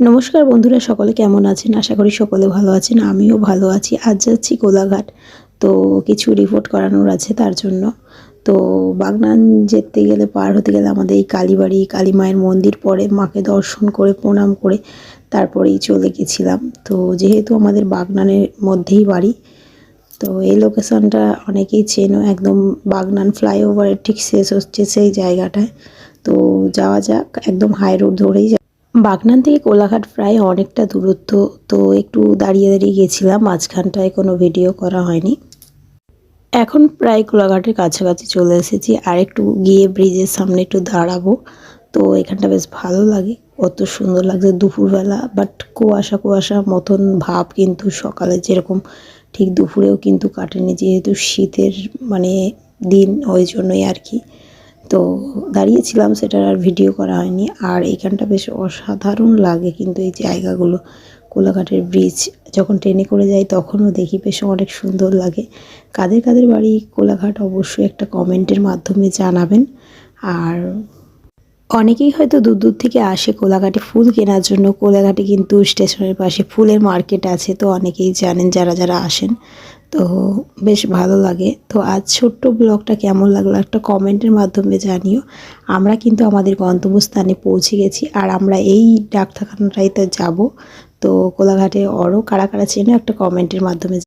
নমস্কার বন্ধুরা, সকলে কেমন আছেন? আশা করি সকলে ভালো আছেন। আমিও ভালো আছি। আজ যাচ্ছি কোলাঘাট। তো কিছু রিপোর্ট করানোর আছে তার জন্য। তো বাগনান যেতে গেলে, পার হতে গেলে আমাদের এই কালীবাড়ি, কালী মায়ের মন্দির, পরে মাকে দর্শন করে প্রণাম করে তারপরেই চলে গেছিলাম। তো যেহেতু আমাদের বাগনানের মধ্যেই বাড়ি, তো এই লোকেশনটা অনেকেই চেনো, একদম বাগনান ফ্লাইওভারের ঠিক শেষ হচ্ছে সেই জায়গাটায়। তো যাওয়া যাক, একদম হাই রোড ধরেই। বাগনান থেকে কোলাঘাট প্রায় অনেকটা দূরত্ব। তো একটু দাঁড়িয়ে দাঁড়িয়ে গেছিলাম, মাঝখানটায় কোনো ভিডিও করা হয়নি। এখন প্রায় কোলাঘাটের কাছাকাছি চলে এসেছি, আর একটু গিয়ে ব্রিজের সামনে একটু দাঁড়াবো। তো এখানটা বেশ ভালো লাগে, কত সুন্দর লাগছে দুপুরবেলা, বাট কুয়াশা কুয়াশা মতন ভাব, কিন্তু সকালে যেরকম ঠিক দুপুরেও কিন্তু কাটেনি, যেহেতু শীতের মানে দিন, ওই জন্যই আর কি। তো দাঁড়িয়েছিলাম, সেটার আর ভিডিও করা হয়নি। আর এইখানটা বেশ অসাধারণ লাগে কিন্তু এই জায়গাগুলো। কোলাঘাটের ব্রিজ যখন ট্রেনে করে যাই তখনও দেখি, বেশ অনেক সুন্দর লাগে। কাদের কাদের বাড়ি কোলাঘাট অবশ্যই একটা কমেন্টের মাধ্যমে জানাবেন। আর অনেকেই হয়তো দূর দূর থেকে আসে কোলাঘাটে ফুল কেনার জন্য। কোলাঘাটে কিন্তু স্টেশনের পাশে ফুলের মার্কেট আছে, তো অনেকেই জানেন যারা যারা আসেন। তো বেশ ভালো লাগে। তো আজ ছোট্ট ব্লগটা কেমন লাগলো একটা কমেন্টের মাধ্যমে জানিও। আমরা কিন্তু আমাদের গন্তব্যস্থানে পৌঁছে গেছি, আর আমরা এই ডাক্তারখানাটাইতে যাব। তো কোলাঘাটে আরও কারা কারা চেনো একটা কমেন্টের মাধ্যমে